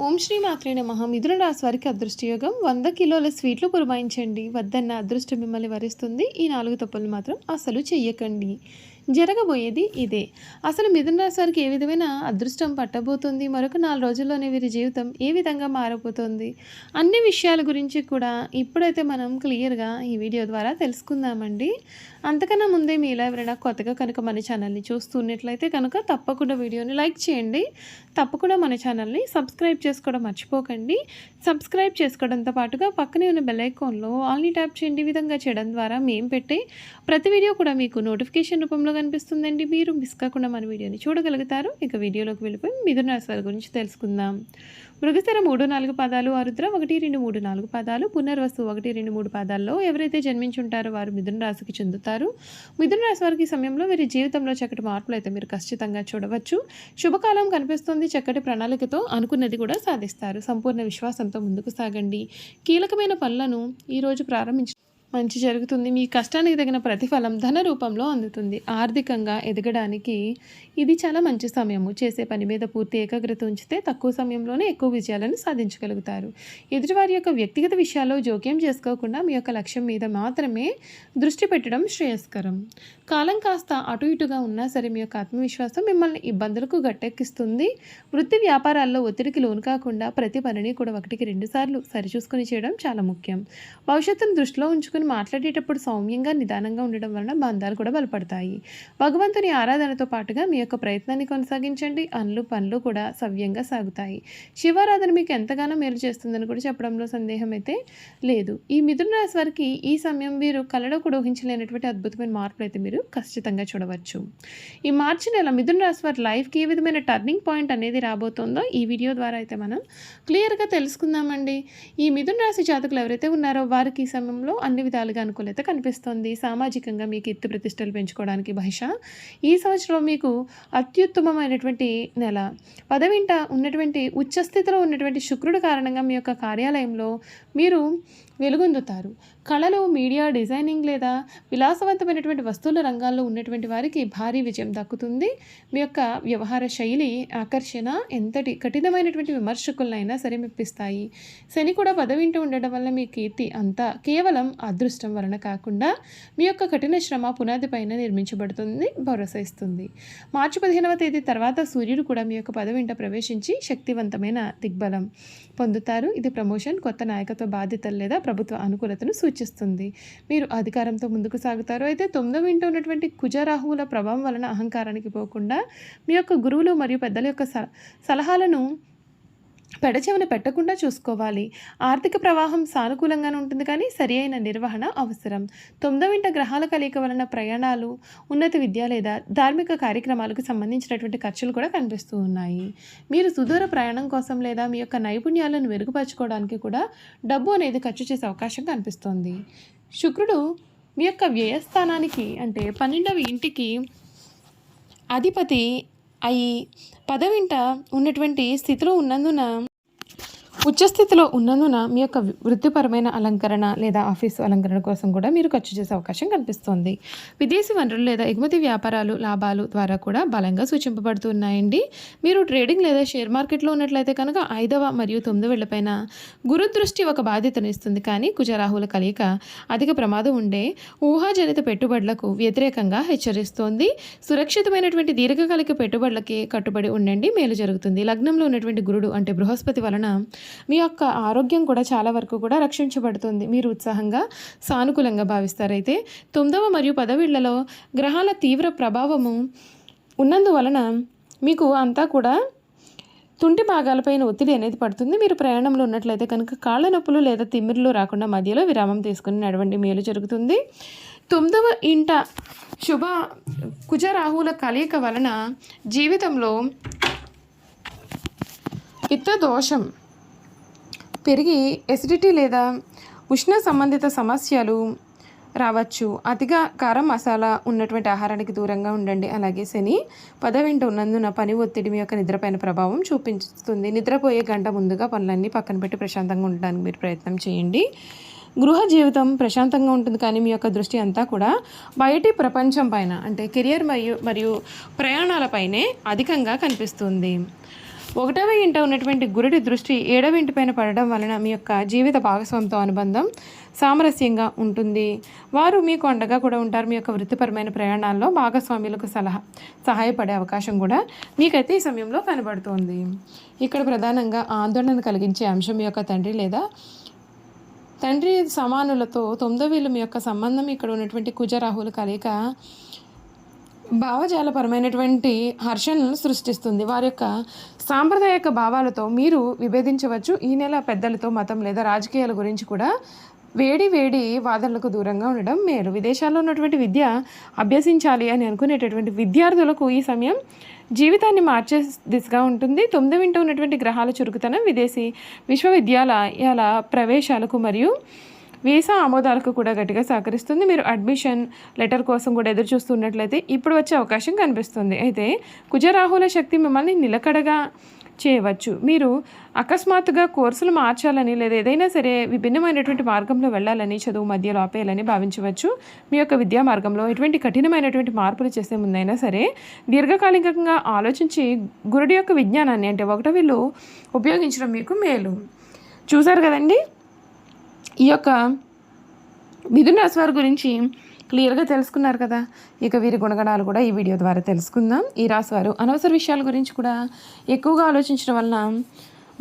ఓం శ్రీ మాత్రే నమః. మిథున రాశి వారికి అదృష్టయోగం 100 కిలోల స్వీట్లు పురమాయించండి. వద్దన్న అదృష్టం మిమ్మల్ని వరిస్తుంది. ఈ 4 తప్పులు మాత్రం అసలు చెయ్యకండి. జరగబోయేది ఇదే. అసలు మిథున రాశి వారికి ఏ విధమైన అదృష్టం పట్టబోతుంది, మరొక 4 రోజుల్లోనే వీరి జీవితం ఏ విధంగా మారబోతోంది, అన్ని విషయాల గురించి కూడా ఇప్పుడైతే మనం క్లియర్గా ఈ వీడియో ద్వారా తెలుసుకుందామండి. అంతకన్నా ముందే మీలో ఎవరైనా కొత్తగా కనుక మన ఛానల్ని చూస్తున్నట్లయితే కనుక తప్పకుండా వీడియోని లైక్ చేయండి. తప్పకుండా మన ఛానల్ని సబ్స్క్రైబ్ చేసుకోవడం మర్చిపోకండి. సబ్స్క్రైబ్ చేసుకోవడంతో పాటుగా పక్కనే ఉన్న బెల్ ఐకాన్లో ఆల్ని ట్యాప్ చేయండి. ఈ విధంగా చేయడం ద్వారా మేము పెట్టే ప్రతి వీడియో కూడా మీకు నోటిఫికేషన్ రూపంలో కనిపిస్తుందండి. మీరు మిస్ కాకుండా మన వీడియోని చూడగలుగుతారు. ఇక వీడియోలోకి వెళ్ళిపోయి మిథున రాశి వారి గురించి తెలుసుకుందాం. మృగశిర 3-4 పాదాలు, ఆరుద్ర 1-2-3-4 పాదాలు, పునర్వసు 1-2-3 పాదాల్లో ఎవరైతే జన్మించుంటారో వారు మిథున రాశికి చెందుతారు. మిథున రాశి వారికి సమయంలో వీరి జీవితంలో చక్కటి మార్పులు అయితే మీరు ఖచ్చితంగా చూడవచ్చు. శుభకాలం కనిపిస్తుంది. చక్కటి ప్రణాళికతో అనుకున్నది కూడా సాధిస్తారు. సంపూర్ణ విశ్వాసంతో ముందుకు సాగండి. కీలకమైన పనులను ఈరోజు ప్రారంభించి మంచి జరుగుతుంది. మీ కష్టానికి తగిన ప్రతిఫలం ధన రూపంలో అందుతుంది. ఆర్థికంగా ఎదగడానికి ఇది చాలా మంచి సమయము. చేసే పని మీద పూర్తి ఏకాగ్రత ఉంచితే తక్కువ సమయంలోనే ఎక్కువ విజయాలను సాధించగలుగుతారు. ఎదుటివారి యొక్క వ్యక్తిగత విషయాల్లో జోక్యం చేసుకోకుండా మీ యొక్క లక్ష్యం మీద మాత్రమే దృష్టి పెట్టడం శ్రేయస్కరం. కాలం కాస్త అటు ఇటుగా ఉన్నా సరే మీ యొక్క ఆత్మవిశ్వాసం మిమ్మల్ని ఇబ్బందులకు గట్టెక్కిస్తుంది. వృత్తి వ్యాపారాల్లో ఒత్తిడికి లోను కాకుండా ప్రతి పనిని కూడా 1-2 సార్లు సరిచూసుకొని చేయడం చాలా ముఖ్యం. భవిష్యత్తును దృష్టిలో ఉంచుకుని మాట్లాడేటప్పుడు సౌమ్యంగా నిదానంగా ఉండడం వలన బంధాలు కూడా బలపడతాయి. భగవంతుని ఆరాధనతో పాటుగా మీ యొక్క ప్రయత్నాన్ని కొనసాగించండి. పనులు కూడా సవ్యంగా సాగుతాయి. శివారాధన మీకు ఎంతగానో మేలు చేస్తుందని కూడా చెప్పడంలో సందేహం అయితే లేదు. ఈ మిథున రాశి వారికి ఈ సమయం వీరు కలలో కూడా ఊహించలేనటువంటి అద్భుతమైన మార్పులు అయితే మీరు ఖచ్చితంగా చూడవచ్చు. ఈ మార్చి నెల మిథున రాశి వారి లైఫ్కి ఏ విధమైన టర్నింగ్ పాయింట్ అనేది రాబోతుందో ఈ వీడియో ద్వారా అయితే మనం క్లియర్గా తెలుసుకుందామండి. ఈ మిథున రాశి జాతకులు ఎవరైతే ఉన్నారో వారికి ఈ సమయంలో అన్ని విధాలుగా అనుకూలత కనిపిస్తుంది. సామాజికంగా మీకు కీర్తి ప్రతిష్టలు పెంచుకోవడానికి బహుశా ఈ సంవత్సరం మీకు అత్యుత్తమమైనటువంటి నెల. పదవింట ఉన్నటువంటి ఉచ్చస్థితిలో ఉన్నటువంటి శుక్రుడు కారణంగా మీ యొక్క కార్యాలయంలో మీరు వెలుగొందుతారు. కళలు, మీడియా, డిజైనింగ్ లేదా విలాసవంతమైనటువంటి వస్తువుల రంగాల్లో ఉన్నటువంటి వారికి భారీ విజయం దక్కుతుంది. మీ యొక్క వ్యవహార శైలి, ఆకర్షణ ఎంతటి కఠినమైనటువంటి విమర్శకులనైనా సరే మెప్పిస్తాయి. శని కూడా పదవింటూ ఉండడం వల్ల మీ కీర్తి అంతా కేవలం అదృష్టం వలన కాకుండా మీ యొక్క కఠిన శ్రమ పునాది పైన నిర్మించబడుతుంది, భరోసా ఇస్తుంది. మార్చి 15వ తేదీ తర్వాత సూర్యుడు కూడా మీ యొక్క పదవింట ప్రవేశించి శక్తివంతమైన దిగ్బలం పొందుతారు. ఇది ప్రమోషన్, కొత్త నాయకత్వ బాధ్యతలు లేదా ప్రభుత్వ అనుకూలతను సూచిస్తుంది. మీరు అధికారంతో ముందుకు సాగుతారు. అయితే 9వ ఇంట ఉన్నటువంటి కుజరాహువుల ప్రభావం వలన అహంకారానికి పోకుండా మీ యొక్క గురువులు మరియు పెద్దల యొక్క సలహాలను పెడచెవిన పెట్టకుండా చూసుకోవాలి. ఆర్థిక ప్రవాహం సానుకూలంగానే ఉంటుంది, కానీ సరి అయిన నిర్వహణ అవసరం. 9వ ఇంట గ్రహాల కలయిక వలన ప్రయాణాలు, ఉన్నత విద్య లేదా ధార్మిక కార్యక్రమాలకు సంబంధించినటువంటి ఖర్చులు కూడా కనిపిస్తూ ఉన్నాయి. మీరు సుదూర ప్రయాణం కోసం లేదా మీ యొక్క నైపుణ్యాలను మెరుగుపరచుకోవడానికి కూడా డబ్బు అనేది ఖర్చు చేసే అవకాశం కనిపిస్తోంది. శుక్రుడు మీ యొక్క వ్యయస్థానానికి అంటే 12వ ఇంటికి అధిపతి అయి పదవింట ఉన్నటువంటి స్థితిలో ఉన్నందున ఉచ్చస్థితిలో ఉన్నందున మీ యొక్క వృత్తిపరమైన అలంకరణ లేదా ఆఫీసు అలంకరణ కోసం కూడా మీరు ఖర్చు చేసే అవకాశం కనిపిస్తోంది. విదేశీ వనరులు లేదా ఎగుమతి వ్యాపారాలు లాభాలు ద్వారా కూడా బలంగా సూచింపబడుతున్నాయండి. మీరు ట్రేడింగ్ లేదా షేర్ మార్కెట్లో ఉన్నట్లయితే కనుక 5వ మరియు 9వ ఇళ్లపైన గురుదృష్టి ఒక బాధ్యతను ఇస్తుంది, కానీ కుజరాహువుల కలయిక అధిక ప్రమాదం ఉండే ఊహాజనిత పెట్టుబడులకు వ్యతిరేకంగా హెచ్చరిస్తోంది. సురక్షితమైనటువంటి దీర్ఘకాలిక పెట్టుబడులకి కట్టుబడి ఉండండి, మేలు జరుగుతుంది. లగ్నంలో ఉన్నటువంటి గురుడు అంటే బృహస్పతి వలన మీ యొక్క ఆరోగ్యం కూడా చాలా వరకు కూడా రక్షించబడుతుంది. మీరు ఉత్సాహంగా సానుకూలంగా భావిస్తారైతే 9వ మరియు 10వ ఇళ్లలో గ్రహాల తీవ్ర ప్రభావము ఉన్నందువలన మీకు అంతా కూడా తుంటి భాగాలపైన ఒత్తిడి అనేది పడుతుంది. మీరు ప్రయాణంలో ఉన్నట్లయితే కనుక కాళ్ళ నొప్పులు లేదా తిమ్మిరులు రాకుండా మధ్యలో విరామం తీసుకుని నడవండి, మేలు జరుగుతుంది. 9వ ఇంట శుభ కుజరాహువుల కలయిక వలన జీవితంలో పిత్త దోషం పెరిగి ఎసిడిటీ లేదా ఉష్ణ సంబంధిత సమస్యలు రావచ్చు. అతిగా కారం మసాలా ఉన్నటువంటి ఆహారానికి దూరంగా ఉండండి. అలాగే శని 10వ ఇంట ఉన్నందున పని ఒత్తిడి మీ యొక్క నిద్రపైన ప్రభావం చూపిస్తుంది. నిద్రపోయే గంట ముందుగా పనులన్నీ పక్కన పెట్టి ప్రశాంతంగా ఉండడానికి మీరు ప్రయత్నం చేయండి. గృహ జీవితం ప్రశాంతంగా ఉంటుంది, కానీ మీ యొక్క దృష్టి అంతా కూడా బయటి ప్రపంచం పైన అంటే కెరియర్ మరియు ప్రయాణాలపైనే అధికంగా కనిపిస్తుంది. ఒకటవ ఇంట ఉన్నటువంటి గురుడి దృష్టి 7వ ఇంటిపైన పడడం వలన మీ యొక్క జీవిత భాగస్వామితో అనుబంధం సామరస్యంగా ఉంటుంది. వారు మీకు అండగా కూడా ఉంటారు. మీ యొక్క వృత్తిపరమైన ప్రయాణాల్లో భాగస్వాములకు సహాయపడే అవకాశం కూడా మీకైతే ఈ సమయంలో కనబడుతోంది. ఇక్కడ ప్రధానంగా ఆందోళన కలిగించే అంశం మీ యొక్క తండ్రి సమానులతో 9వ ఇల్లు మీ యొక్క సంబంధం. ఇక్కడ ఉన్నటువంటి కుజరాహుల కలయిక భావజాలపరమైనటువంటి హర్షణను సృష్టిస్తుంది. వారి యొక్క సాంప్రదాయక భావాలతో మీరు విభేదించవచ్చు. ఈ నెల పెద్దలతో మతం లేదా రాజకీయాల గురించి కూడా వేడి వాదనలకు దూరంగా ఉండడం మేలు. విదేశాల్లో ఉన్నటువంటి విద్య అభ్యసించాలి అని అనుకునేటటువంటి విద్యార్థులకు ఈ సమయం జీవితాన్ని మార్చే దిశగా ఉంటుంది. 9వ ఇంట ఉన్నటువంటి గ్రహాల చురుకుతనం విదేశీ విశ్వవిద్యాలయాల ప్రవేశాలకు మరియు వీసా ఆమోదాలకు కూడా గట్టిగా సహకరిస్తుంది. మీరు అడ్మిషన్ లెటర్ కోసం కూడా ఎదురు చూస్తున్నట్లయితే ఇప్పుడు వచ్చే అవకాశం కనిపిస్తుంది. అయితే కుజరాహుల శక్తి మిమ్మల్ని నిలకడగా చేయవచ్చు. మీరు అకస్మాత్తుగా కోర్సులు మార్చాలని లేదా ఏదైనా సరే విభిన్నమైనటువంటి మార్గంలో వెళ్ళాలని, చదువు మధ్యలో ఆపేయాలని భావించవచ్చు. మీ యొక్క విద్యా మార్గంలో ఎటువంటి కఠినమైనటువంటి మార్పులు చేసే ముందైనా సరే దీర్ఘకాలికంగా ఆలోచించి గురుడి యొక్క విజ్ఞానాన్ని అంటే 1వ ఇల్లు ఉపయోగించడం మీకు మేలు. చూసారు కదండి, ఈ యొక్క మిథున రాశి వారి గురించి క్లియర్గా తెలుసుకున్నారు కదా. ఇక వీరి గుణగణాలు కూడా ఈ వీడియో ద్వారా తెలుసుకుందాం. ఈ రాశి వారు అనవసర విషయాల గురించి కూడా ఎక్కువగా ఆలోచించడం వలన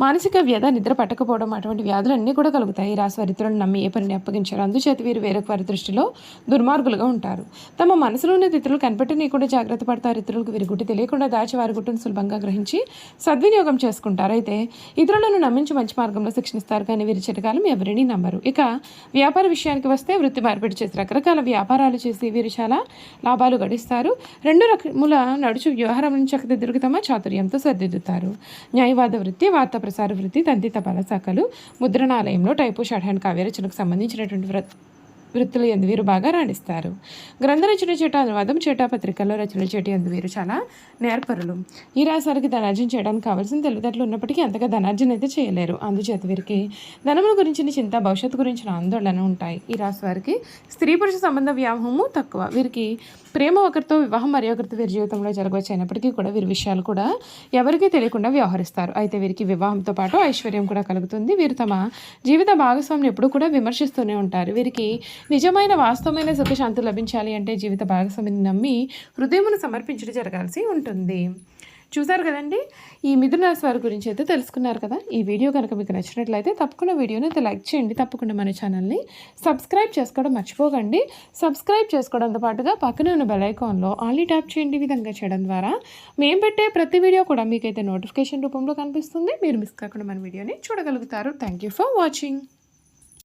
మానసిక వ్యధ, నిద్ర పట్టకపోవడం అటువంటి వ్యాధులన్నీ కూడా కలుగుతాయి. ఈ రాశి వారి ఇతరులను నమ్మి ఏ పనిని అప్పగించారు. అందుచేత వీరు వేరొక వారి దృష్టిలో దుర్మార్గులుగా ఉంటారు. తమ మనసులోని ఇతరులు కనిపెట్టనీయకుండా జాగ్రత్త పడతారు. ఇతరులకు వీరి గుట్టి తెలియకుండా దాచి వారి గుట్టును సులభంగా గ్రహించి సద్వినియోగం చేసుకుంటారు. అయితే ఇతరులను నమ్మించి మంచి మార్గంలో శిక్షణిస్తారు, కానీ వీరి చిటకాలం ఎవరిని నమ్మరు. ఇక వ్యాపార విషయానికి వస్తే వృత్తి మార్పిడి చేసి రకరకాల వ్యాపారాలు చేసి వీరు చాలా లాభాలు గడిస్తారు. 2 రకముల నడుచు వ్యవహారం చక్కదిద్దుకు తమ చాతుర్యంతో సర్దిద్దుతారు. న్యాయవాద వృత్తి, వార్తా ప్రసార వృత్తి, తంతి తపాల శాఖలు, ముద్రణాలయంలో టైపు, షార్ట్ హ్యాండ్, కావ్యరచనకు సంబంధించినటువంటి వృత్తులు ఎందు వీరు బాగా రాణిస్తారు. గ్రంథ రచన చేట, అనువాదం చేట, పత్రికల్లో రచన చేటి ఎందు వీరు చాలా నేర్పరులు. ఈ రాశి వారికి ధనార్జన చేయడానికి కావాల్సిన తెలివితేటలు ఉన్నప్పటికీ అంతగా ధనార్జన అయితే చేయలేరు. అందుచేత వీరికి ధనముల గురించిన చింత, భవిష్యత్తు గురించిన ఆందోళన ఉంటాయి. ఈ రాశి వారికి స్త్రీ పురుష సంబంధ వ్యామోహము తక్కువ. వీరికి ప్రేమ ఒకరితో, వివాహం మరి ఒకరితో వీరి జీవితంలో జరగవచ్చు. అయినప్పటికీ కూడా వీరి విషయాలు కూడా ఎవరికీ తెలియకుండా వ్యవహరిస్తారు. అయితే వీరికి వివాహంతో పాటు ఐశ్వర్యం కూడా కలుగుతుంది. వీరు తమ జీవిత భాగస్వామిని ఎప్పుడు కూడా విమర్శిస్తూనే ఉంటారు. వీరికి నిజమైన వాస్తవమైన సుఖశాంతి లభించాలి అంటే జీవిత భాగస్వామిని నమ్మి హృదయమును సమర్పించడం జరగాల్సి ఉంటుంది. చూసారు కదండి, ఈ మిథున రాశి వారి గురించి అయితే తెలుసుకున్నారు కదా. ఈ వీడియో కనుక మీకు నచ్చినట్లయితే తప్పకుండా వీడియోని అయితే లైక్ చేయండి. తప్పకుండా మన ఛానల్ని సబ్స్క్రైబ్ చేసుకోవడం మర్చిపోకండి. సబ్స్క్రైబ్ చేసుకోవడంతో పాటుగా పక్కనే ఉన్న బెల్ ఐకాన్లో ఆల్ని ట్యాప్ చేయండి. ఈ విధంగా చేయడం ద్వారా మేము పెట్టే ప్రతి వీడియో కూడా మీకైతే నోటిఫికేషన్ రూపంలో కనిపిస్తుంది. మీరు మిస్ కాకుండా మన వీడియోని చూడగలుగుతారు. Thank you for watching.